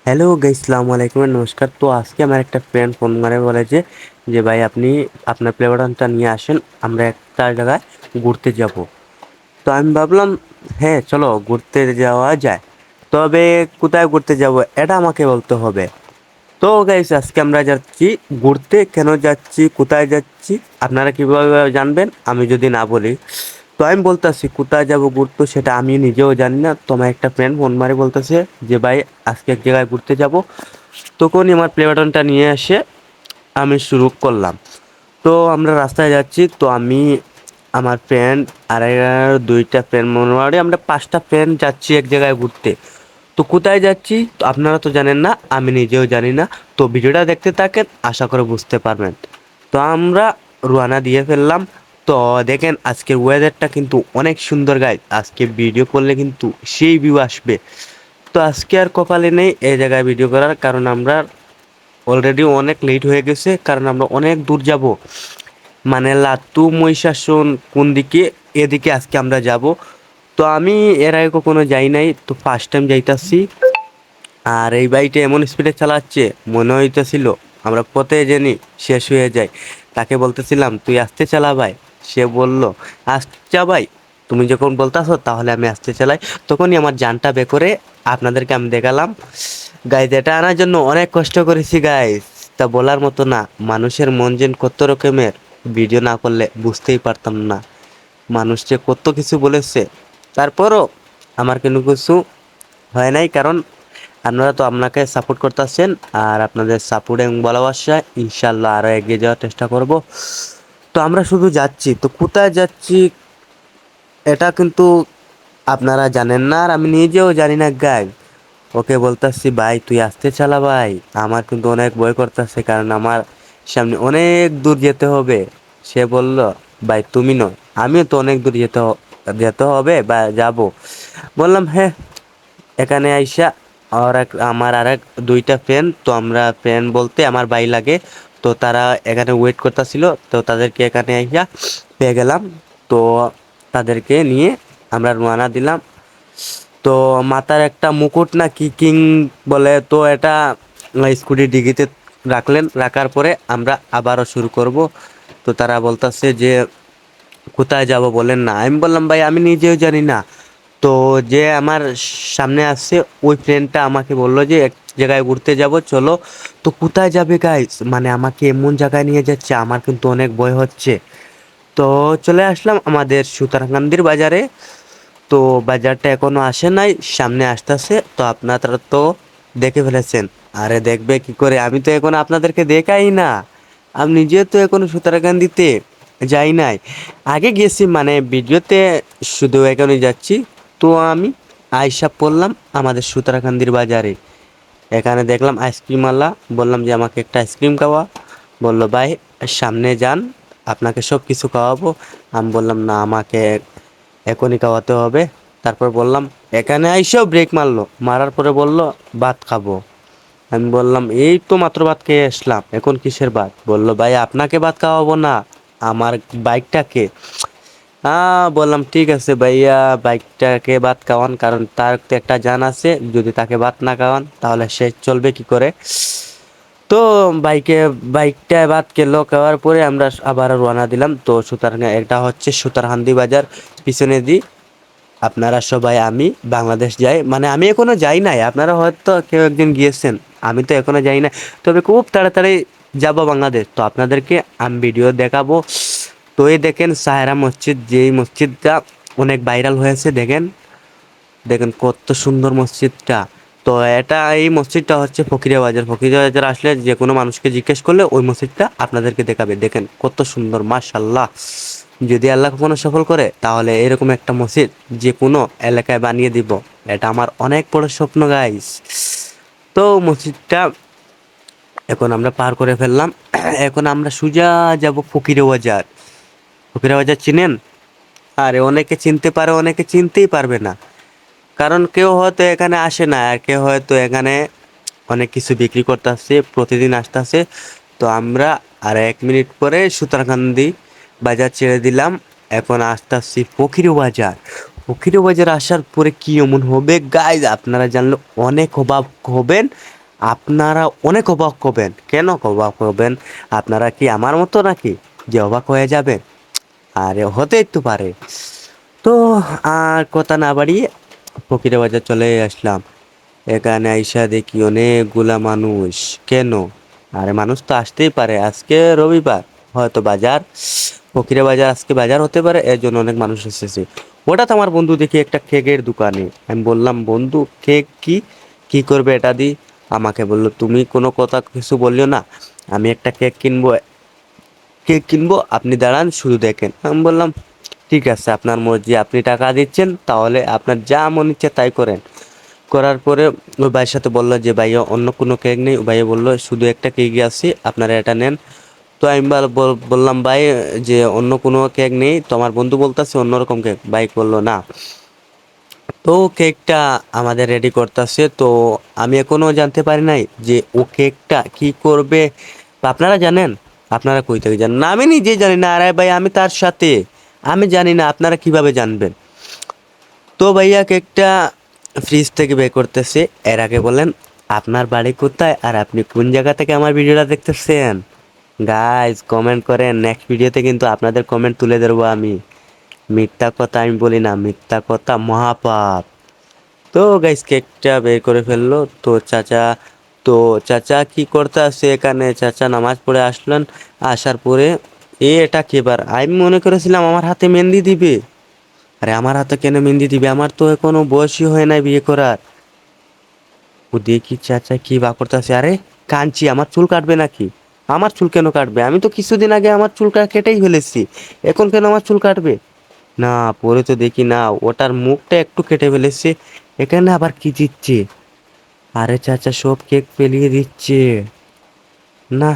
Hello guys, আসসালামু আলাইকুম, নমস্কার। তো আজকে আমার একটা ফ্রেন্ড ফোন মারে বলে যে ভাই আপনি আপনার প্লে বাটনটা নিয়ে আসেন, আমরা একটা জায়গায় ঘুরতে যাব। তো আমি ভাবলাম হ্যাঁ চলো ঘুরতে যাওয়া যায়, তবে কোথায় ঘুরতে যাব এটা আমাকে বলতে হবে। তো গাইস আজকে আমরা যাচ্ছি ঘুরতে। কেন যাচ্ছি, কোথায় যাচ্ছি আপনারা কিভাবে জানবেন আমি যদি না বলি? তো আমি বলতেছি কোথায় যাব ঘুরতে সেটা আমি নিজেও জানি না। তো আমার একটা ফ্রেন্ড ফোন মারি বলতেছে যে ভাই আজকে এক জায়গায় ঘুরতে যাব। তখনই আমার প্লে বাটনটা নিয়ে এসে আমি শুরু করলাম। তো আমরা রাস্তায় যাচ্ছি, তো আমি আমার ফ্রেন্ড আর দুইটা ফ্রেন্ড মোটামুটি আমরা 5টা ফ্রেন্ড যাচ্ছি এক জায়গায় ঘুরতে। তো কোথায় যাচ্ছি তো আপনারা তো জানেন না, আমি নিজেও জানি না। তো ভিডিওটা দেখতে থাকেন, আশা করে বুঝতে পারবেন। তো আমরা রওনা দিয়ে ফেললাম। তো দেখেন আজকের ওয়েদারটা কিন্তু অনেক সুন্দর গাইজ, আজকে ভিডিও করলে কিন্তু সেই ভিউ আসবে। তো আজকে আর কপালে নেই এই জায়গায় ভিডিও করার, কারণ আমরা অলরেডি অনেক লেট হয়ে গেছে, কারণ আমরা অনেক দূর যাব। মানে লাতু মহিষাসন কোন দিকে, এদিকে আজকে আমরা যাব। তো আমি এর আগে কখনো যাই নাই, তো ফার্স্ট টাইম যাইতাছি। আর এই বাইকটা এমন স্পিডে চালাচ্ছে, মনে হইতেছিল আমরা পথে জানি শেষ হয়ে যায়। তাকে বলতেছিলাম তুই আস্তে চালা ভাই, সে বলল আচ্ছা ভাই, তুমি যখন বলতাছো তাহলে আমি আস্তে চালাই। তখনই আমার জানটা বের করে আপনাদেরকে আমি দেখালাম। গাইজ এটা আনার জন্য অনেক কষ্ট করেছি গাইজ, তা বলার মতো না। মানুষের মন যেন কত রকমের, ভিডিও না করলে বুঝতেই পারতাম না। মানুষ যে কত কিছু বলেছে, তারপরও আমার কোনো কিছু হয় নাই, কারণ আপনারা তো আপনাকে সাপোর্ট করতেছেন। আর আপনাদের সাপোর্ট এবং ভালোবাসা ইনশাল্লাহ আরও এগিয়ে যাওয়ার চেষ্টা করব। তো আমরা শুধু যাচ্ছি, তো কোথায় যাচ্ছি এটা কিন্তু আপনারা জানেন না, আর আমি নিজেও জানি না গাই। ওকে বলতেছি ভাই তুই আসতে চালা ভাই, আমার কিন্তু অনেক ভয় করতেছে, কারণ আমার সামনে অনেক দূর যেতে হবে। সে বলল ভাই তুমি নয়, আমিও তো অনেক দূর যেতে হবে বা যাব। বললাম হ্যাঁ। এখানে আইসা আমার আর এক দুইটা ফ্রেন্ড, তো আমরা ফ্রেন্ড বলতে আমার ভাই লাগে, তো তারা এখানে ওয়েট করতেছিল। তো তাদেরকে এখানে আইসা পেয়ে গেলাম। তো তাদেরকে নিয়ে আমরা রওনা দিলাম। তো মাথার একটা মুকুট না কি কিং বলে, তো এটা স্কুটি ডিগিতে রাখার পরে আমরা আবারও শুরু করব। তো তারা বলতেছে যে কোথায় যাব বলেন না। আমি বললাম ভাই আমি নিজেও জানি না। তো যে আমার সামনে আসছে ওই ফ্রেন্ডটা আমাকে বললো যে এক জায়গায় ঘুরতে যাব চলো। তো কোথায় যাবে গাইস, মানে আমাকে এমন জায়গায় নিয়ে যাচ্ছে আমার কিন্তু অনেক ভয় হচ্ছে। তো চলে আসলাম আমাদের সুতারকান্দির বাজারে। তো বাজারটা এখনো আসে নাই, সামনে আসতেছে। তো আপনারা তো দেখে ফেলেছেন। আরে দেখবে কি করে, আমি তো এখন আপনাদেরকে দেখাই না। আমি নিজে তো এখনো সুতারকান্দিতে যাই নাই। আগে গেছি মানে ভিডিওতে, শুধু এখনই যাচ্ছি। তো আমি আইসা পড়লাম আমাদের সুতারকান্দির বাজারে। এখানে দেখলাম আইসক্রিম আলা, বললাম যে আমাকে একটা আইসক্রিম খাওয়া। বললো ভাই সামনে যান, আপনাকে সব কিছু খাওয়াবো। আমি বললাম না, আমাকে এখনই খাওয়াতে হবে। তারপর বললাম, এখানে আইসেও ব্রেক মারলো, মারার পরে বলল ভাত খাবো। আমি বললাম এই তো মাত্র ভাত খেয়ে আসলাম, এখন কিসের ভাত? বললো ভাই আপনাকে ভাত খাওয়াবো না, আমার বাইকটাকে। বললাম ঠিক আছে ভাইয়া, বাইকটাকে ভাত খাওয়ান, কারণ তার তো একটা জান আছে, যদি তাকে ভাত না খাওয়ান তাহলে সে চলবে কি করে। তো বাইকটা ভাত খেলো, খাওয়ার পরে আমরা আবার রওনা দিলাম। তো এটা হচ্ছে সুতারহান্দি বাজার, পিছনে দিই আপনারা সবাই। আমি বাংলাদেশ যাই, মানে আমি এখনো যাই নাই, আপনারা হয়তো কেউ একদিন গিয়েছেন, আমি তো এখনো যাই না। তবে খুব তাড়াতাড়ি যাব বাংলাদেশ, তো আপনাদেরকে আমি ভিডিও দেখাবো। তো এই দেখেন সাহেরা মসজিদ, যেই মসজিদটা অনেক ভাইরাল হয়েছে, দেখেন দেখেন কত সুন্দর মসজিদটা। তো এই মসজিদটা হচ্ছে ফকিরিয়া বাজার। ফকিরিয়া বাজার আসলে যে কোনো মানুষকে জিজ্ঞেস করলে ওই মসজিদটা আপনাদেরকে দেখাবে। দেখেন কত সুন্দর, মাশাল্লাহ। যদি আল্লাহ কখনো সফল করে তাহলে এরকম একটা মসজিদ যে কোনো এলাকায় বানিয়ে দিব, এটা আমার অনেক বড় স্বপ্ন গাইস। তো মসজিদটা এখন আমরা পার করে ফেললাম। এখন আমরা সোজা যাব ফকিরিয়া বাজার। ফকিরিয়া বাজার চিনেন? আরে অনেকে চিনতে পারে, অনেকে চিনতেই পারবে না, কারণ কেউ হয়তো এখানে আসে না, আর কেউ হয়তো এখানে অনেক কিছু বিক্রি করতে আসছে, প্রতিদিন আসতেছে। তো আমরা আর 1 মিনিট পরে সুতারকান্দি বাজার ছেড়ে দিলাম। এখন আসতেছি ফকির বাজার। ফকির বাজার আসার পরে কি এমন হবে গাইজ, আপনারা জানলে অনেক অবাক হবেন। আপনারা অনেক অবাক হবেন। কেন অবাক হবেন? আপনারা কি আমার মতো নাকি যে অবাক হয়ে যাবেন? আরে হতেই তো পারে। তো আর কথা না বাড়িয়ে ফকিরের বাজার চলে আসলাম। এখানে আইসা দেখি অনেকগুলা মানুষ। কেন? আরে মানুষ তো আসতেই পারে, আজকে রবিবার, হয়তো বাজার, ফকিরের বাজার, আজকে বাজার হতে পারে, এর জন্য অনেক মানুষ এসেছে। হঠাৎ আমার বন্ধু দেখি একটা কেকের দোকানে। আমি বললাম, বন্ধু কেক কি, কি করবে এটা দি? আমাকে বললো, তুমি কোনো কথা কিছু বললিও না, আমি একটা কেক কিনবো, কেক কিনবো, আপনি দাঁড়ান শুধু দেখেন। আমি বললাম, ঠিক আছে, আপনার মর্জি, আপনি টাকা দিচ্ছেন তাহলে আপনার যা মন ইচ্ছে তাই করেন। করার পরে ওই ভাইয়ের সাথে বললো যে, ভাইয়া অন্য কোনো কেক নেই? ভাইয়া বললো, শুধু একটা কেকই আছে, আপনারা এটা নেন। তো আমি বললাম, ভাই যে অন্য কোনো কেক নেই তো? আমার বন্ধু বলতেছে অন্যরকম কেক। ভাই বললো না। তো কেকটা আমাদের রেডি করতেছে। তো আমি এখনো জানতে পারি নাই যে ও কেকটা কি করবে। বা আপনারা জানেন? আপনারা কই থেকে জানেন? না, আমি নিজেই জানি না। আরে ভাই, আমি তার সাথে, আমি জানি না, আপনারা কিভাবে জানবেন? তো ভাইয়া কেকটা ফ্রিজ থেকে বের করতেছে। এর আগে বলেন, আপনার বাড়ি কোথায় আর আপনি কোন জায়গা থেকে আমার ভিডিওটা দেখতেছেন? গাইজ কমেন্ট করেন, নেক্সট ভিডিওতে কিন্তু আপনাদের কমেন্ট তুলে ধরবো আমি। মিথ্যা কথা আমি বলি না, মিথ্যা কথা মহাপাপ। তো গাইজ কেকটা বের করে ফেললো। তো চাচা কি করতে আসছে এখানে? চাচা নামাজ পড়ে আসলেন। আসার পরে এটা কেবার, আমি মনে করেছিলাম আমার হাতে মেহেন্দি দিবে। আরে আমার হাতে কেন মেহেন্দি দিবে? আমার তো এখনো বয়সই হয় নাই বিয়ে করার। ও দেখি চাচা কি বা করতেছে। আরে কাঞ্চি, আমার চুল কাটবে নাকি? আমার চুল কেন কাটবে? আমি তো কিছুদিন আগে আমার চুল কেটেই ফেলেছি, এখন কেন আমার চুল কাটবে? না, পরে তো দেখি না, ওটার মুখটা একটু কেটে ফেলেছে। এখানে আবার কি দিচ্ছে? আরে চাচা সব কেক ফেলিয়ে দিচ্ছে। না,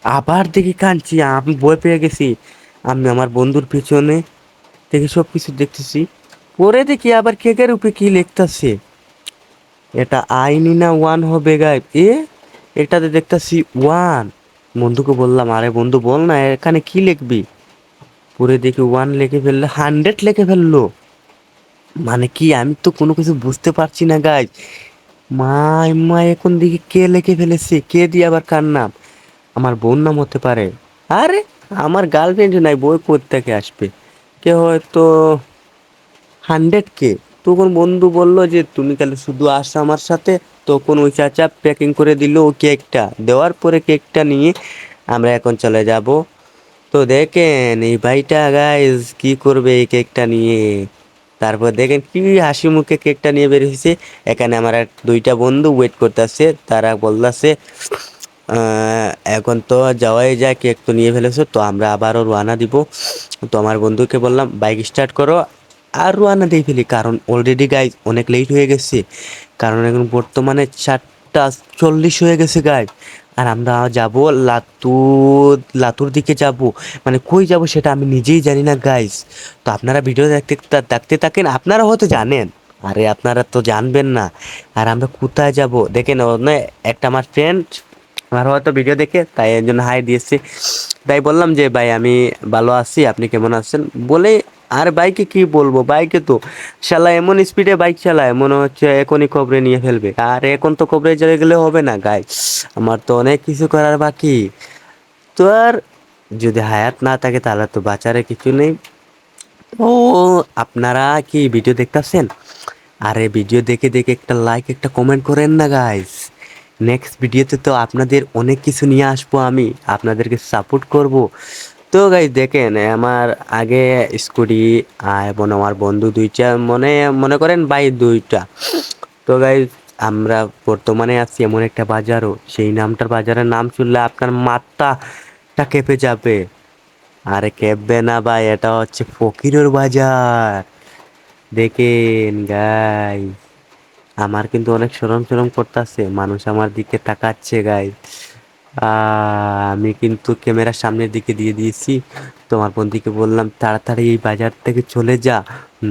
আবার দেখি কাঞ্চি, আমি ভয় পেয়ে গেছি। আমি আমার বন্ধুর পিছনে দেখি সব কিছু দেখতেছি। পরে দেখি আবার কেকের উপরে কি লিখতেছে। এটা আইনি না ওয়ান হবে গাইব? এটাতে দেখতেছি ওয়ান। বন্ধুকে বললাম, আরে বন্ধু বল না এখানে কি লিখবি? পরে দেখি ওয়ান লিখে ফেললো, 100 লিখে ফেললো। মানে কি, আমি তো কোনো কিছু বুঝতে পারছি না গাইজ। মা এখন দেখি কে লিখে ফেলেছে, কে দিয়ে আবার কার নাম? আমার বোন নাম হতে পারে। আরে আমার গার্লফ্রেন্ড নাই, বই কোত্থেকে আসবে? কে হয়তো 100 কে। তখন বন্ধু বলল যে তুমি তাহলে শুধু আসো আমার সাথে। তখন ওই চাচা প্যাকিং করে দিল ও কেকটা, দেওয়ার পরে কেকটা নিয়ে আমরা এখন চলে যাব। তো দেখেন এই ভাইটা গাইস কি করবে এই কেকটা নিয়ে। তারপর দেখেন কি হাসি মুখে কেকটা নিয়ে বের হয়েছে। এখানে আমার এক দুইটা বন্ধু ওয়েট করতেছে, তারা বলতেছে এখন তো যাওয়াই যায়, কেক তো নিয়ে ফেলেছো, তো আমরা আবারও রওনা দিব। তো আমার বন্ধুকে বললাম বাইক স্টার্ট করো আর রওনা দিয়ে ফেলি, কারণ অলরেডি গাইজ অনেক লেট হয়ে গেছে। কারণ এখন বর্তমানে 4:40 হয়ে গেছে গাইজ। আর আমরা যাব লাতুর দিকে যাব। মানে কই যাব সেটা আমি নিজেই জানি না গাইজ। তো আপনারা ভিডিও দেখতে দেখতে থাকেন, আপনারা হয়তো জানেন। আরে আপনারা তো জানবেন না। আর আমরা কোথায় যাব দেখেন, একটা আমার ফ্রেন্ড আমার হয়তো ভিডিও দেখে তাই এর জন্য হাই দিয়েছে। তাই বললাম যে ভাই আমি ভালো আছি, আপনি কেমন আছেন বলে। আর বাইকে কি বলবো, বাইকে তো শালা এমন স্পিডে বাইক চালায় মনে হচ্ছে এখনই কবরে নিয়ে ফেলবে। আর এখন তো কবরে চলে গেলে হবে না গাই, আমার তো অনেক কিছু করার বাকি। তো আর যদি হায়াত না থাকে তাহলে তো বাঁচার কিছু নেই। ও আপনারা কি ভিডিও দেখতেছেন? আরে ভিডিও দেখে দেখে একটা লাইক একটা কমেন্ট করেন না গাইস। নেক্সট ভিডিওতে তো আপনাদের অনেক কিছু নিয়ে আসবো, আমি আপনাদেরকে সাপোর্ট করব। তো গাইস দেখেন আমার আগে স্কুটি এবং আমার বন্ধু দুইটা, মনে মনে করেন ভাই দুইটা। তো গাইস আমরা বর্তমানে আছি এমন একটা বাজারও, সেই নামটার বাজারের নাম শুনলে আপনার মাথাটা কেঁপে যাবে। আরে কেঁপবে না ভাই, এটা হচ্ছে ফকিরের বাজার। দেখেন গাইস, আমার কিন্তু অনেক শরম শরম করতেছে, মানুষ আমার দিকে তাকাচ্ছে গাইস। আমি কিন্তু ক্যামেরার সামনের দিকে দিয়ে দিয়েছি। তোমার বন্ধুকে বললাম তাড়াতাড়ি এই বাজার থেকে চলে যা,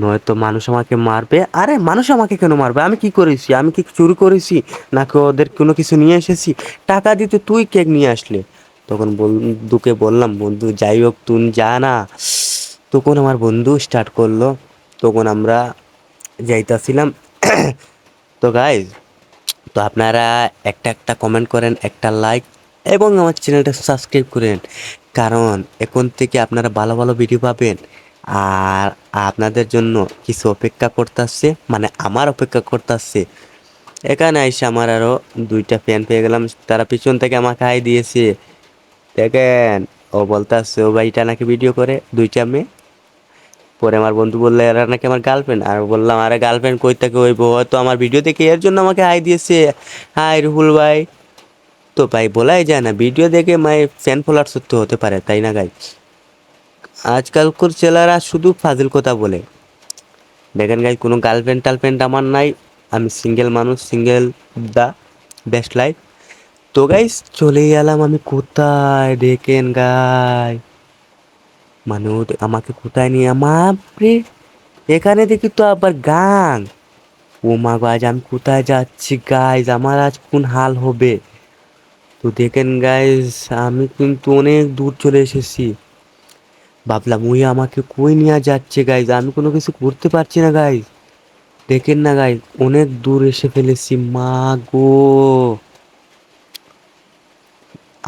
নয়তো মানুষ আমাকে মারবে। আরে মানুষ আমাকে কেন মারবে? আমি কি করেছি? আমি কি চুরি করেছি নাকি ওদের কোনো কিছু নিয়ে এসেছি? টাকা দিতে তুই কেক নিয়ে আসলে। তখন বন্ধুকে বললাম, বন্ধু যাই হোক তুই যা না। তখন আমার বন্ধু স্টার্ট করলো। তখন আমরা যাইতাছিলাম। তো গাইজ তো আপনারা একটা একটা কমেন্ট করেন, একটা লাইক এবং আমার চ্যানেলটা সাবস্ক্রাইব করেন, কারণ এখন থেকে আপনারা ভালো ভালো ভিডিও পাবেন। আর আপনাদের জন্য কিছু অপেক্ষা করতেছে, মানে আমার অপেক্ষা করতেছে। এখানে এসে আমার আরো দুইটা ফ্যান পেয়ে গেলাম, তারা পিছন থেকে আমাকে হাই দিয়েছে। দেখেন, ও বলতেছে ও ভাইটা নাকি ভিডিও করে দুইটা মেয়ে। পরে আমার বন্ধু বললো এরা নাকি আমার গার্লফ্রেন্ড, আর বললাম আরে গার্লফ্রেন্ড কই থেকে হইব, হয়তো আমার ভিডিও দেখে এর জন্য আমাকে হাই দিয়েছে। হাই রুহুল ভাই। তো ভাই বলাই যায় না, ভিডিও দেখে মাই ফ্যান ফলোয়ার সত্য হতে পারে, তাই না গাই? আজকালকার ছেলেরা শুধু ফাজিল কথা বলে। দেখেন গাই, কোনো গার্লফ্রেন্ড টার্লফ্রেন্ড আমার নাই, আমি সিঙ্গেল মানুষ, সিঙ্গেল দা বেস্ট লাইফ। তো গাইস চলে গেলাম আমি কোথায়, দেখেন গাই, মানে আমাকে কোথায় নিয়ে আমার এখানে দেখি তো আবার গাং। ও মা গো, আজ আমি কোথায় যাচ্ছি গাইজ, আমার আজ কোন হাল হবে। তো দেখেন গাইজ, আমি কিন্তু অনেক দূর চলে এসেছি। ভাবলাম ওই আমাকে কই নিয়ে যাচ্ছে গাইজ, আমি কোনো কিছু করতে পারছি না গাইজ। দেখেন না গাইজ, অনেক দূর এসে ফেলেছি, মা গো।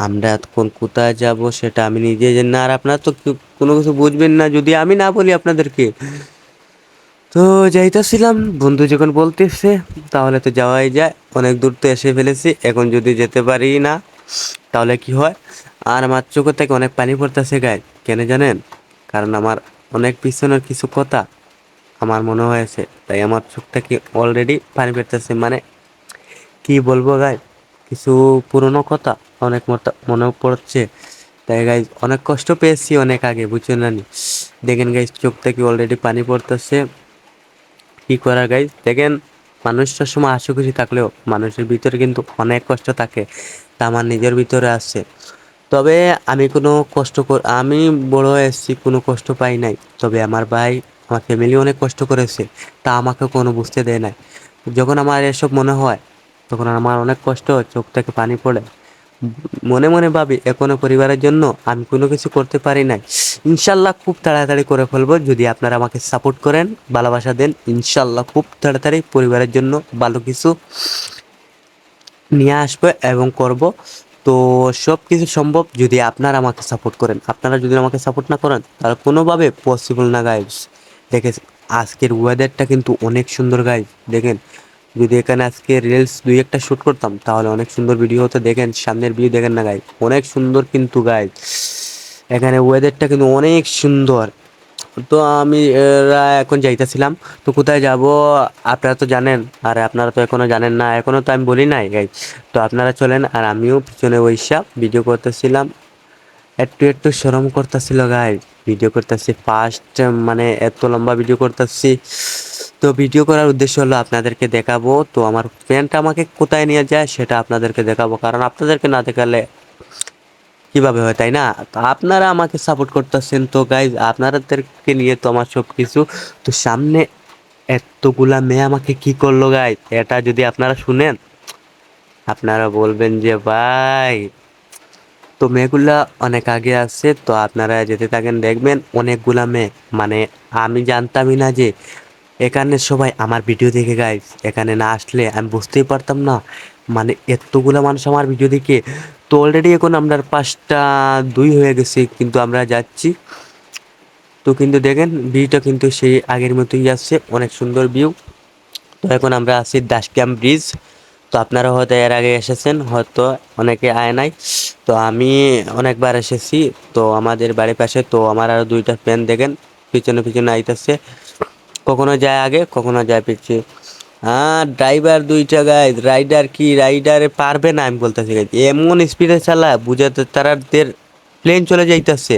আমরা এতক্ষণ কোথায় যাব সেটা আমি নিজে জানি না, আর আপনারা তো কোনো কিছু বুঝবেন না যদি আমি না বলি আপনাদেরকে। তো যাইতেছিলাম, বন্ধু যখন বলতেছে তাহলে তো যাওয়াই যায়, অনেক দূর তো এসে ফেলেছি, এখন যদি যেতে পারি না তাহলে কি হয়। আর আমার চোখের থেকে অনেক পানি পড়তেছে গায়ে, কেন জানেন? কারণ আমার অনেক পিছনের কিছু কথা আমার মনে হয়েছে, তাই আমার চোখ থেকে অলরেডি পানি পড়তেছে। মানে কি বলবো গাই, কিছু পুরনো কথা অনেক মনে পড়ছে। তাই গাইজ অনেক কষ্ট পেয়েছি অনেক আগে, বুঝছেন না নি? দেখেন গাইজ, চোখ থেকে অলরেডি পানি পড়তেছে। কি করার গাইজ, দেখেন, মানুষটার সময় হাসি খুশি থাকলেও মানুষের ভিতরে কিন্তু অনেক কষ্ট থাকে, তা আমার নিজের ভিতরে আছে। তবে আমি কোনো আমি বড় হয়ে এসেছি, কোনো কষ্ট পাই নাই। তবে আমার ভাই, আমার ফ্যামিলি অনেক কষ্ট করেছে, তা আমাকে কোনো বুঝতে দেয় নাই। যখন আমার এসব মনে হয় তখন আমার অনেক কষ্ট হয়, চোখ থেকে পানি পড়ে। মনে মনে ভাবি এখনো পরিবারের জন্য আমি কোনো কিছু করতে পারি নাই। ইনশাল্লাহ খুব তাড়াতাড়ি করে ফেলবো, যদি আপনারা আমাকে সাপোর্ট করেন, ভালোবাসা দেন। ইনশাল্লাহ খুব তাড়াতাড়ি পরিবারের জন্য ভালো কিছু নিয়ে আসবো এবং করব। তো সব কিছু সম্ভব যদি আপনারা আমাকে সাপোর্ট করেন, আপনারা যদি আমাকে সাপোর্ট না করেন তাহলে কোনোভাবে পসিবল না গাইস। দেখেন, আজকের ওয়েদারটা কিন্তু অনেক সুন্দর গাইস। দেখেন, যদি এখানে আজকে রিলস দুই একটা শ্যুট করতাম তাহলে অনেক সুন্দর ভিডিও হতো। দেখেন সামনের ভিউ, দেখেন না গাইস, অনেক সুন্দর কিন্তু গাইস। এখানে ওয়েদারটা কিন্তু অনেক সুন্দর। তো আমি এখন যাইতেছিলাম। তো কোথায় যাব আপনারা তো জানেন, আর আপনারা তো এখনো জানেন না, এখনো তো আমি বলি নাই গাইস। তো আপনারা চলেন, আর আমিও পিছনে ওইসব ভিডিও করতেছিলাম। একটু একটু শরম করতেছিল গাইস, ভিডিও করতেছি ফার্স্ট, মানে এত লম্বা ভিডিও করতেছি। তো ভিডিও করার উদ্দেশ্য হলো আপনাদেরকে দেখাবো, তো আমার ফ্রেন্ডটা আমাকে কোথায় নিয়ে যায় সেটা আপনাদেরকে দেখাবো, কারণ আপনাদেরকে না দেখালে কিভাবে হয়, তাই না? তো আপনারা আমাকে সাপোর্ট করতেছেন, তো গাইজ আপনাদেরকে নিয়ে তো আমার সব কিছু। তো সামনে এতগুলা মেয়ে আমাকে কি করলো গাইজ, এটা যদি আপনারা শুনেন আপনারা বলবেন যে ভাই। তো মেয়েগুলা অনেক আগে আছে, তো আপনারা যেতে থাকেন, দেখবেন অনেকগুলা মেয়ে। মানে আমি জানতামই না যে এখানে সবাই আমার ভিডিও দেখে গাইজ, এখানে না আসলে আমি বুঝতেই পারতাম না, মানে এতগুলা মানুষ আমার ভিডিও দেখে। তো অলরেডি এখন আমরা 5টা 2 হয়ে গেছে, কিন্তু আমরা যাচ্ছি। তো কিন্তু দেখেন ভিউটা কিন্তু সেই আগের মতোই আসছে, অনেক সুন্দর ভিউ। তো এখন আমরা আছি দাসগ্রাম ব্রিজ। তো আপনারা হয়তো এর আগে এসেছেন, হয়তো অনেকে আয় নাই। তো আমি অনেকবার এসেছি। তো আমাদের বাড়ির পাশে, তো আমার আরো দুইটা ফ্রেন্ড দেখেন পিছনে পিছনে আইতাছে, কখনো যায় আগে কখনো যায় পিছিয়ে। ড্রাইভার দুইটা গাইজ, রাইডার কি রাইডারে পারবে না, আমি বলতেছি গাইজ, এমন স্পিডে চালায় বুঝাতে তারাদের প্লেন চলে যাইতেছে,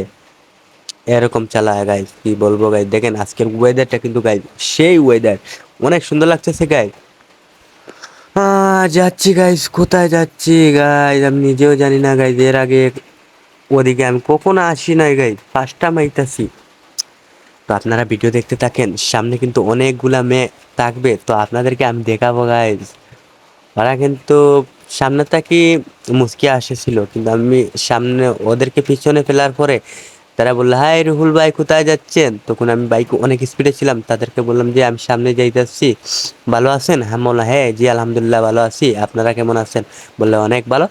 এরকম চালায় গাইজ। কি বলবো গাইজ, দেখেন আজকের ওয়েদারটা কিন্তু গাইজ সেই ওয়েদার, অনেক সুন্দর লাগতেছে গাইজ। যাচ্ছি গাইজ, কোথায় যাচ্ছি গাইজ আমি নিজেও জানি না গাইজ। এর আগে ওদিকে আমি কখনো আসি নাই গাইজ, ফার্স্ট টাইম আইতাছি। তো আপনারা ভিডিও দেখতে থাকেন, সামনে কিন্তু অনেকগুলা মেয়ে থাকবে, তো আপনাদেরকে আমি দেখাবো গাইজ। ওরা কিন্তু সামনে থাকি মুচকি আসেছিল, কিন্তু আমি সামনে ওদেরকে পিছনে ফেলার পরে তারা বললো, হাই রুহুল ভাই কোথায় যাচ্ছেন? তখন আমি বাইক অনেক স্পিডে ছিলাম, তাদেরকে বললাম যে আমি সামনে যাইতেছি, ভালো আছেন? হ্যাঁ বললাম, হ্যাঁ জি আলহামদুলিল্লাহ ভালো আছি, আপনারা কেমন আছেন? বললে অনেক ভালো।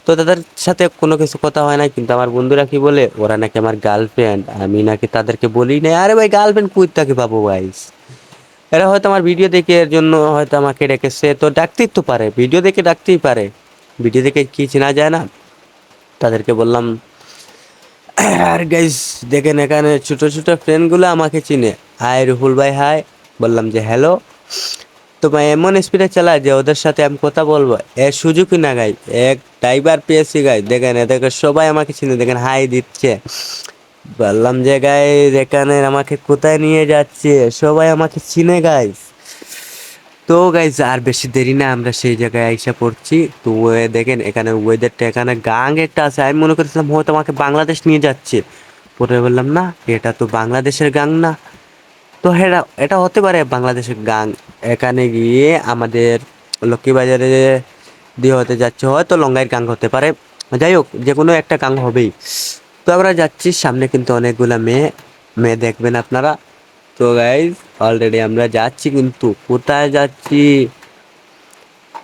তো তাদের সাথে কোনো কিছু কথা হয় না, কিন্তু আমার বন্ধুরা কি বলে, ওরা নাকি আমার গার্লফ্রেন্ড, আমি নাকি তাদেরকে বলি না। আরে ভাই গার্লফ্রেন্ড কই থেকে পাবো ভাই? এরা হয়তো আমার ভিডিও দেখে এর জন্য হয়তো আমাকে ডেকেছে, তো ডাকতেই তো পারে, ভিডিও দেখে ডাকতেই পারে, ভিডিও দেখে কি চেনা যায় না? তাদেরকে বললাম, আর গাইস দেখেন এখানে ছোট ছোট ফ্রেন্ডগুলো আমাকে চিনে, হাই রুহুল ভাই হাই, বললাম যে হ্যালো। তো ভাই এমন স্পিডে চালায় যে ওদের সাথে আমি কথা বলবো এর সুযোগই না গাই, এক ড্রাইভার পেয়েছি গাই, দেখেন এদেরকে সবাই আমাকে চিনে, দেখেন হাই দিচ্ছে। বললাম যে গাইস এখানে আমাকে কোথায় নিয়ে যাচ্ছে, সবাই আমাকে চিনে গাইস। তো গাইজ আর বেশি দেরি না, আমরা সেই জায়গায় আইসা পড়ছি। তো দেখেন এখানে ওয়েদারটা, এখানে গাং একটা আছে, আমি মনে করছিলাম হয়তো আমাকে বাংলাদেশ নিয়ে যাচ্ছে, পরে বললাম না এটা তো বাংলাদেশের গাং না। তো এটা এটা হতে পারে বাংলাদেশের গাং। এখানে গিয়ে আমাদের লক্ষ্মীবাজারে দিয়ে হতে যাচ্ছে, হয়তো লঙ্গাইয়ের গাং হতে পারে, যাই হোক যে কোনো একটা গাং হবেই। তো আমরা যাচ্ছি, সামনে কিন্তু অনেকগুলা মেয়ে, মেয়ে দেখবেন আপনারা। তো গাইজ অলরেডি আমরা যাচ্ছি, কিন্তু কোথায় যাচ্ছি,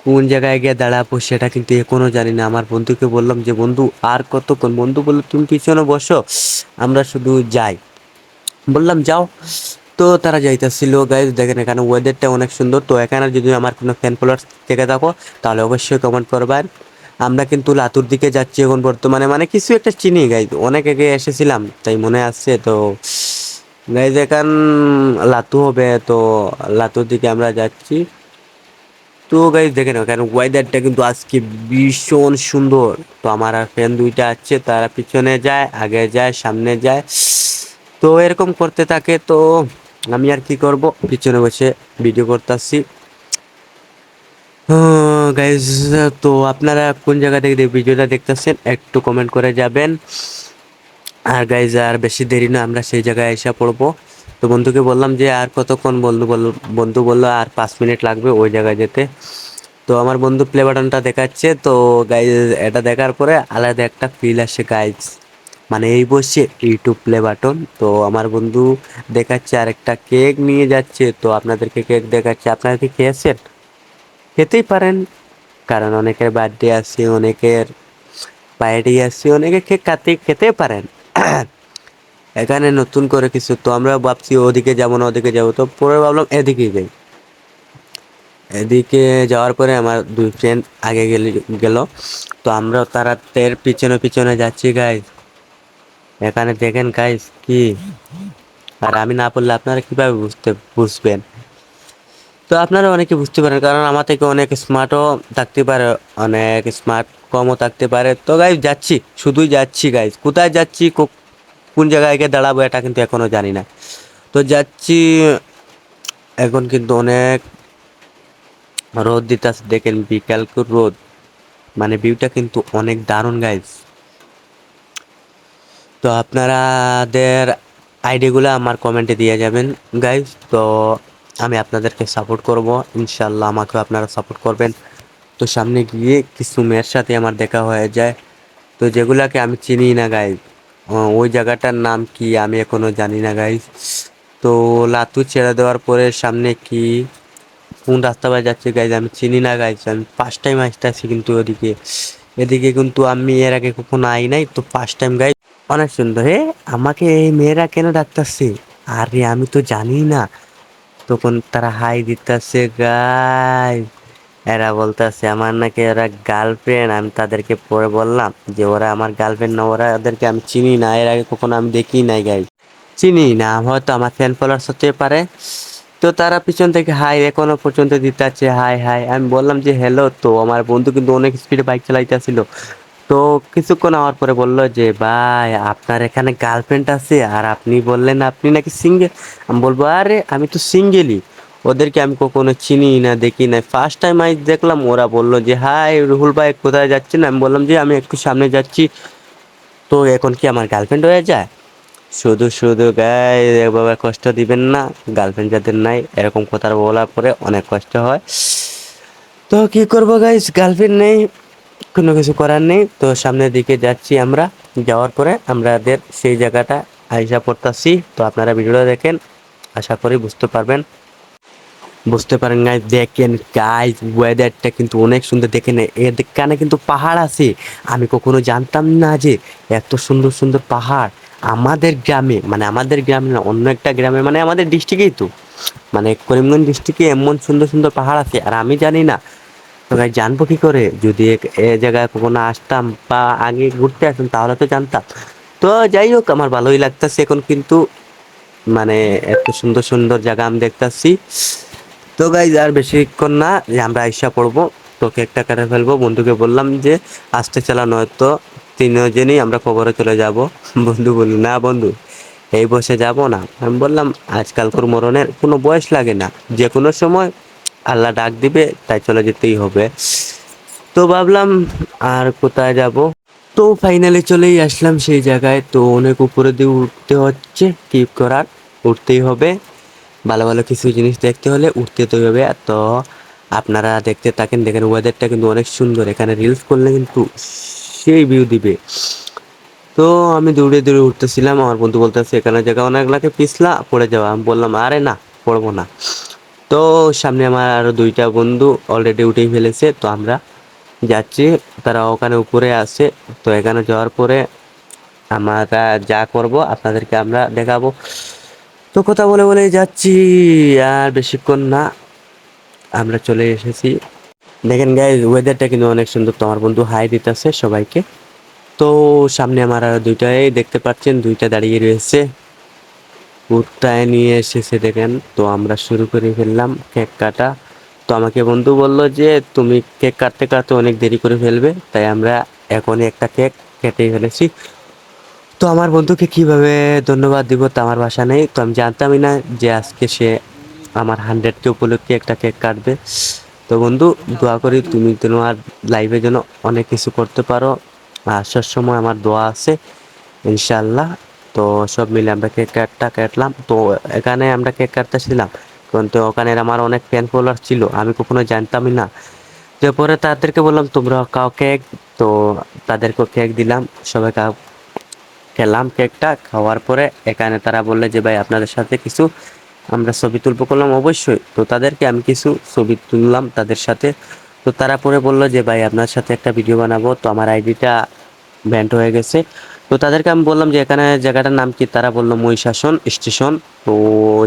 কোন জায়গায় গিয়ে দাঁড়াবো সেটা কিন্তু এখনো জানি না। আমার বন্ধুকে বললাম যে বন্ধু আর কতক্ষণ, বন্ধু বললো তুমি পিছনে বসো, আমরা শুধু যাই। বললাম যাও। তো তারা যাইতেছিল গাইজ, দেখেন এখানে ওয়েদারটা অনেক সুন্দর। তো এখানে যদি আমার কোনো ফ্যান ফলোয়ার্স থেকে থাকো তাহলে অবশ্যই কমেন্ট করবেন। আমরা কিন্তু লাতুর দিকে যাচ্ছি এখন বর্তমানে, মানে কিছু একটা চিনি গাইজ, অনেক আগে এসেছিলাম তাই মনে আসছে। তো গাইজ এখন লাতু হবে, তো লাতুর দিকে আমরা যাচ্ছি। তো গাইজ দেখেন কারণ ওয়েদারটা কিন্তু আজকে ভীষণ সুন্দর। তো আমার আর ফ্রেন্ড দুইটা আছে, তারা পিছনে যায়, আগে যায়, সামনে যায়, তো এরকম করতে থাকে। তো আমি আর কি করব, পিছনে বসে ভিডিও করতেছি। গাইজ তো আপনারা কোন জায়গা থেকে ভিডিওটা দেখতেছেন একটু কমেন্ট করে যাবেন। আর গাইজ আর বেশি দেরি না, আমরা সেই জায়গায় এসে পড়বো। তো বন্ধুকে বললাম যে আর কতক্ষণ, বন্ধু বললো আর 5 মিনিট লাগবে ওই জায়গায় যেতে। তো আমার বন্ধু প্লে বাটনটা দেখাচ্ছে, তো গাইজ এটা দেখার পরে আলাদা একটা ফিল আসে গাইজ, মানে এই বসে ইউটিউব প্লে বাটন। তো আমার বন্ধু দেখাচ্ছে আর একটা কেক নিয়ে যাচ্ছে, তো আপনাদেরকে কেক দেখাচ্ছে, আপনারা কি খেয়েছেন? খেতেই পারেন, কারণ অনেকের বার্থডে আছে, অনেকের পার্টি আছে, অনেকে কেক খেতে পারেন। এখানে নতুন করে কিছু, তো আমরা ভাবছি ওদিকে যাবো না ওদিকে যাবো, তো পরে ভাবলাম এদিকেই যাই। এদিকে যাওয়ার পরে আমার দুই ফ্রেন্ড আগে গেল, তো আমরা তারা তের পিছনে পিছনে যাচ্ছি গাইজ। এখানে দেখেন গাইজ কি, আর আমি না বললে আপনারা কিভাবে বুঝবেন? তো আপনারা অনেকে বুঝতে পারেন, কারণ আমার থেকে অনেক স্মার্টও থাকতে পারে, অনেক স্মার্ট কমও থাকতে পারে। তো গাইজ যাচ্ছি, শুধুই যাচ্ছি গাইজ, কোথায় যাচ্ছি কোন জায়গায় গিয়ে দাঁড়াবো এটা কিন্তু এখনো জানি না। তো যাচ্ছি, এখন কিন্তু অনেক রোদ দিতেছে, দেখেন বিকালকুর রোদ, মানে ভিউটা কিন্তু অনেক দারুণ গাইজ। তো আপনাদের আইডিগুলো আমার কমেন্টে দিয়ে যাবেন গাইজ। তো আমি আপনাদেরকে সাপোর্ট করব, ইনশাল্লাহ আমাকেও আপনারা সাপোর্ট করবেন। তো সামনে গিয়ে কিছু মেয়ের সাথে আমার দেখা হয়ে যায়, তো যেগুলাকে আমি চিনি না গাইজ, ওই জায়গাটার নাম কি আমি এখনো জানি না গাইজ। তো লাতু ছেড়ে দেওয়ার পরে সামনে কি কোন রাস্তা বাই যাচ্ছে গাইজ আমি চিনি না গাইজ, আমি ফার্স্ট টাইম আসতেছি কিন্তু ওদিকে, এদিকে কিন্তু আমি এর আগে কখনো আই নাই, তো ফার্স্ট টাইম গাইজ। অনেক সুন্দর হে, আমাকে এই মেয়েরা কেন ডাকতেছে? আরে আমি তো জানি না। তখন তারা হাই দিতেছে গাই, এরা বলতেছে আমার নাকি এরা গার্লফ্রেন্ড। আমি তাদেরকে পরে বললাম যে ওরা আমার গার্লফ্রেন্ড না, ওরা ওদেরকে আমি চিনি না, এর আগে কখনো আমি দেখি নাই গাই, চিনি না, হয়তো আমার ফ্যান ফলোয়ার্স হতে পারে। তো তারা পিছন থেকে হাই এখনো পর্যন্ত দিতে আছে, হাই হাই। আমি বললাম যে হ্যালো, তো আমার বন্ধু কিন্তু অনেক স্পিডে বাইক চালাইতেছিল। তো কিছুক্ষণ আমার পরে বললো যে ভাই আপনার এখানে গার্লফ্রেন্ড আছে, আর আপনি বললেন আপনি নাকি সিঙ্গেল। আমি বলবো আরে আমি তো সিঙ্গেলই, ওদেরকে আমি কখনো চিনি না দেখি না, ফার্স্ট টাইম আই দেখলাম। ওরা বললো যে হাই রুহুল ভাই কোথায় যাচ্ছেন? আমি বললাম যে আমি একটু সামনে যাচ্ছি। তো এখন কি আমার গার্লফ্রেন্ড হয়ে যায়? শুধু শুধু গাই এভাবে কষ্ট দিবেন না, গার্লফ্রেন্ড যাদের নাই এরকম কথা বলার পরে অনেক কষ্ট হয়। তো কি করবো গাইস, গার্লফ্রেন্ড নেই, কোনো কিছু করার নেই। তো সামনের দিকে যাচ্ছি আমরা। যাওয়ার পরে আমাদের সেই জায়গাটা আইসা পড়তাছি। তো আপনারা ভিডিওটা দেখেন, আশা করি বুঝতে পারেন গাইজ। দেখেন গাইজ, ওয়েদারটা কিন্তু অনেক সুন্দর। দেখেন এখানে কিন্তু পাহাড় আছে। আমি কখনো জানতাম না যে এত সুন্দর সুন্দর পাহাড় আমাদের গ্রামে, মানে আমাদের গ্রামে না, অন্য একটা গ্রামে, মানে আমাদের ডিস্ট্রিক্টেই তো, মানে করিমগঞ্জ ডিস্ট্রিক্টে এমন সুন্দর সুন্দর পাহাড় আছে আর আমি জানি না। তো গাইজ জানবো কি করে? যদি এ জায়গায় কখনো আসতাম বা আগে ঘুরতে আসতাম তাহলে তো জানতাম। তো যাই হোক, আমার ভালোই লাগতেছে এখন কিন্তু, মানে এত সুন্দর সুন্দর জায়গা আমি দেখতাছি। তো গাইজ আর বেশিক্ষণ না, যে আমরা আইসা পড়বো। তো কেকটা কেটে ফেলবো। বন্ধুকে বললাম যে আসতে চালা, নয়তো তিনজনই আমরা কবরে চলে যাব। বন্ধু বলল, না বন্ধু, এই বসে যাব না। আমি বললাম আজকালকার মরণের কোনো বয়স লাগে না, যে কোনো সময় আল্লাহ ডাক দিবে, তাই চলে যেতেই হবে। তো ভাবলাম আর কোথায় যাব। তো ফাইনালি চলেই আসলাম সেই জায়গায়। তো অনেক উপরে দিয়ে উঠতে হচ্ছে, কি করার, উঠতেই হবে। ভালো ভালো কিছু জিনিস দেখতে হলে উঠতে তো হবে। তো আপনারা দেখতে থাকেন। দেখেন ওয়েদারটা কিন্তু অনেক সুন্দর, এখানে রিলস করলে কিন্তু সেই ভিউ দিবে। তো আমি দৌড়ে দৌড়ে উঠতেছিলাম, আমার বন্ধু বলতেছে এখানে জায়গা অনেক লাগে, পিছলা পড়ে যাওয়া। আমি বললাম আরে না, পড়বো না। তো সামনে আমার আরো দুইটা বন্ধু অলরেডি উঠেই ফেলেছে। তো আমরা যাচ্ছি, তারা ওখানে উপরে আছে। তো এখানে যাওয়ার পরে আমরা যা করব আপনাদেরকে আমরা দেখাবো। তো কথা বলে বলে যাচ্ছি, আর বেশিক্ষণ না, আমরা চলে এসেছি। দেখেন গাইজ, ওয়েদারটা কিন্তু অনেক সুন্দর। তো আমার বন্ধু হাই দিতেছে সবাইকে। তো সামনে আমার আর দুইটাই দেখতে পাচ্ছেন, দুইটা দাঁড়িয়ে রয়েছে, উঠায় নিয়ে এসেছে দেখেন। তো আমরা শুরু করে ফেললাম কেক কাটা। তো আমাকে বন্ধু বললো যে তুমি কেক কাটতে কাটতে অনেক দেরি করে ফেলবে, তাই আমরা এখনই একটা কেক কেটে ফেলেছি। তো আমার বন্ধুকে কিভাবে ধন্যবাদ দিব তা আমার ভাষা নেই। তো আমি জানতামই না যে আজকে সে আমার 100কে উপলক্ষে একটা কেক কাটবে। তো বন্ধু, দোয়া করি তুমি তোমার লাইফে যেন অনেক কিছু করতে পারো। আসার সময় আমার দোয়া আছে ইনশাল্লাহ। তো সব মিলে আমরা কেকটা কাটলাম। তো এখানে আমরা কেক কাটতেছিলাম, কিন্তু ওখানে আমার অনেক ফ্যান ফলোয়ার ছিল, আমি কখনো জানতামই না। যে পরে তাদেরকে বললাম তোমরা খাও কেক। তো তাদেরকে কেক দিলাম, সবাই খেলাম কেকটা। খাওয়ার পরে এখানে তারা বললে যে ভাই আপনাদের সাথে কিছু আমরা ছবি তুলবো। করলাম অবশ্যই। তো তাদেরকে আমি কিছু ছবি তুললাম তাদের সাথে। তো তারা পরে বললো যে ভাই আপনার সাথে একটা ভিডিও বানাবো। তো আমার আইডিটা ব্যান্ড হয়ে গেছে। তো তাদেরকে আমি বললাম যে এখানে জায়গাটার নাম কি, তারা বললো মহিষাসন স্টেশন। তো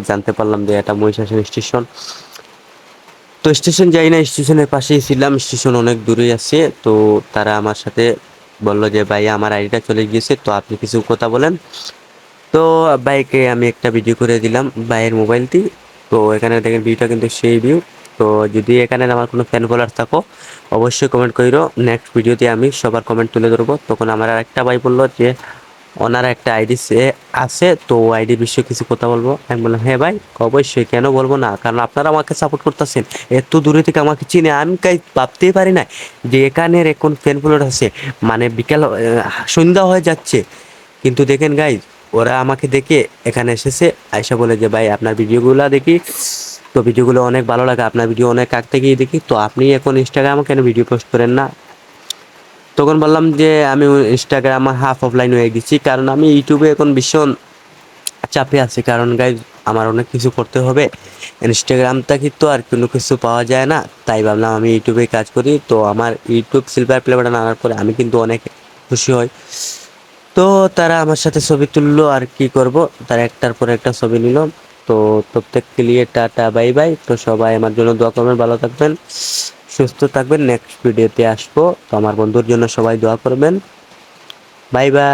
জানতে পারলাম যে এটা মহিষাসন স্টেশন। তো স্টেশন যাই না, স্টেশনের পাশেই ছিলাম, স্টেশন অনেক দূরেই আছে। তো তারা আমার সাথে বললো যে ভাই আমার আইডিটা চলে গিয়েছে, তো আপনি কিছু কথা বলেন। তো বাইকে আমি একটা ভিডিও করে দিলাম বাইয়ের মোবাইলটি। তো এখানে দেখেন ভিউটা কিন্তু সেই ভিউ। তো যদি এখানে আমার কোনো ফ্যান ফলোয়ার থাকো অবশ্যই কমেন্ট করিরো, নেক্সট ভিডিওতে আমি সবার কমেন্ট তুলে ধরবো। তখন আমার আর একটা ভাই বললো যে ওনার একটা আইডি সে আছে, তো আইডির বিষয়ে কিছু কথা বলবো। আমি বললাম হ্যাঁ ভাই, অবশ্যই, কেন বলবো না, কারণ আপনারা আমাকে সাপোর্ট করতেছেন, এত দূরে থেকে আমাকে চিনে। আমি কাই ভাবতেই পারি না যে এখানের এখন ফ্যান ফলোয়ার আছে, মানে বিকাল সন্ধ্যা হয়ে যাচ্ছে, কিন্তু দেখেন গাইজ, ওরা আমাকে দেখে এখানে এসেছে, আয়সা বলে যে ভাই আপনার ভিডিওগুলো দেখি, তো ভিডিওগুলো অনেক ভালো লাগে, আপনার ভিডিও অনেক আগ থেকেই দেখি, তো আপনি এখন ইনস্টাগ্রামে কেন ভিডিও পোস্ট করেন না? তখন বললাম যে আমি ইনস্টাগ্রামে হাফ অফলাইন হয়ে গেছি, কারণ আমি ইউটিউবে এখন ভীষণ চাপে আছি। কারণ গাইজ আমার অনেক কিছু করতে হবে, ইনস্টাগ্রাম থেকে তো আর কোনো কিছু পাওয়া যায় না। তাই ভাবলাম আমি ইউটিউবে কাজ করি। তো আমার ইউটিউব সিলভার প্লে বাটন আনার পরে আমি কিন্তু অনেক খুশি হই। তো তারা আমার সাথে ছবি তুললো, আর কি করব, তারা একটার পর একটা ছবি নিল। তো প্রত্যেককে নিয়ে টাটা বাই বাই। তো সবাই আমার জন্য দোয়া করবেন, ভালো থাকবেন, সুস্থ থাকবেন। নেক্সট ভিডিওতে আসবো। তো আমার বন্ধুর জন্য সবাই দোয়া করবেন। Bye bye.